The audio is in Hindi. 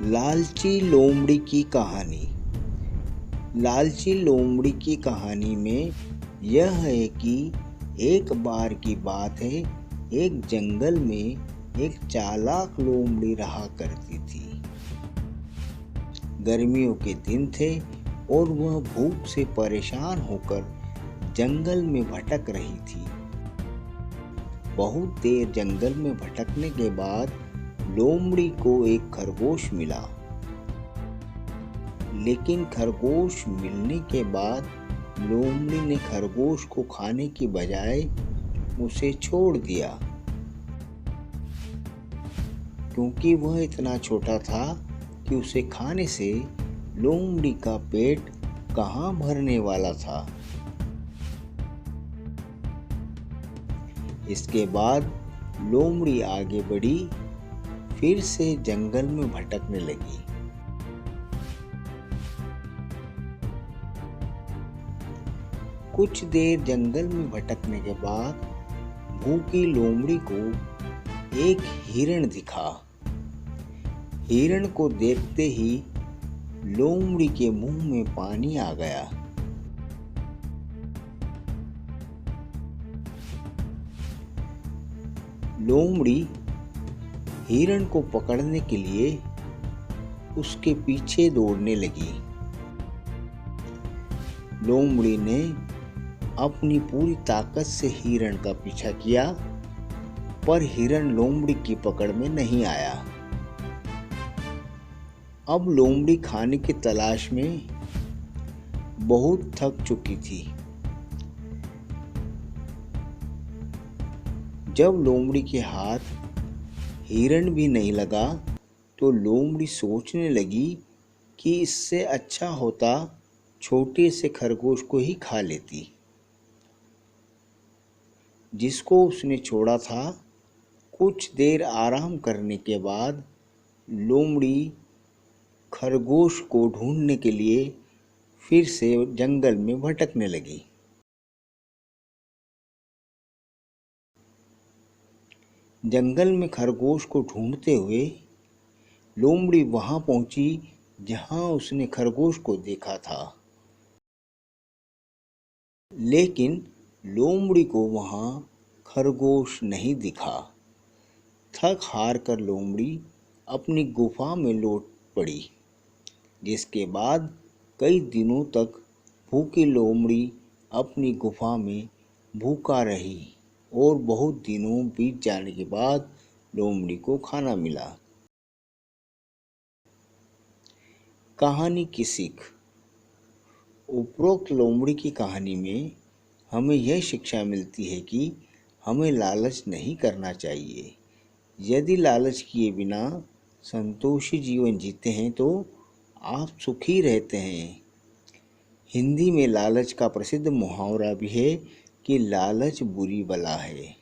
लालची लोमड़ी की कहानी। लालची लोमड़ी की कहानी में यह है कि एक बार की बात है, एक जंगल में एक चालाक लोमड़ी रहा करती थी। गर्मियों के दिन थे और वह भूख से परेशान होकर जंगल में भटक रही थी। बहुत देर जंगल में भटकने के बाद लोमड़ी को एक खरगोश मिला, लेकिन खरगोश मिलने के बाद लोमड़ी ने खरगोश को खाने की बजाय उसे छोड़ दिया, क्योंकि वह इतना छोटा था कि उसे खाने से लोमड़ी का पेट कहाँ भरने वाला था। इसके बाद लोमड़ी आगे बढ़ी, फिर से जंगल में भटकने लगी। कुछ देर जंगल में भटकने के बाद भूखी लोमड़ी को एक हिरण दिखा। हिरण को देखते ही लोमड़ी के मुंह में पानी आ गया। लोमड़ी हिरण को पकड़ने के लिए उसके पीछे दौड़ने लगी। लोमड़ी ने अपनी पूरी ताकत से हिरण का पीछा किया, पर हिरण लोमड़ी की पकड़ में नहीं आया। अब लोमड़ी खाने की तलाश में बहुत थक चुकी थी। जब लोमड़ी के हाथ हिरण भी नहीं लगा तो लोमड़ी सोचने लगी कि इससे अच्छा होता छोटे से खरगोश को ही खा लेती, जिसको उसने छोड़ा था। कुछ देर आराम करने के बाद लोमड़ी खरगोश को ढूंढने के लिए फिर से जंगल में भटकने लगी। जंगल में खरगोश को ढूंढते हुए लोमड़ी वहां पहुंची जहां उसने खरगोश को देखा था, लेकिन लोमड़ी को वहां खरगोश नहीं दिखा। थक हार कर लोमड़ी अपनी गुफा में लौट पड़ी, जिसके बाद कई दिनों तक भूखी लोमड़ी अपनी गुफा में भूखा रही और बहुत दिनों बीत जाने के बाद लोमड़ी को खाना मिला। कहानी की सीख। उपरोक्त लोमड़ी की कहानी में हमें यह शिक्षा मिलती है कि हमें लालच नहीं करना चाहिए। यदि लालच किए बिना संतोषी जीवन जीते हैं तो आप सुखी रहते हैं। हिंदी में लालच का प्रसिद्ध मुहावरा भी है कि लालच बुरी बला है।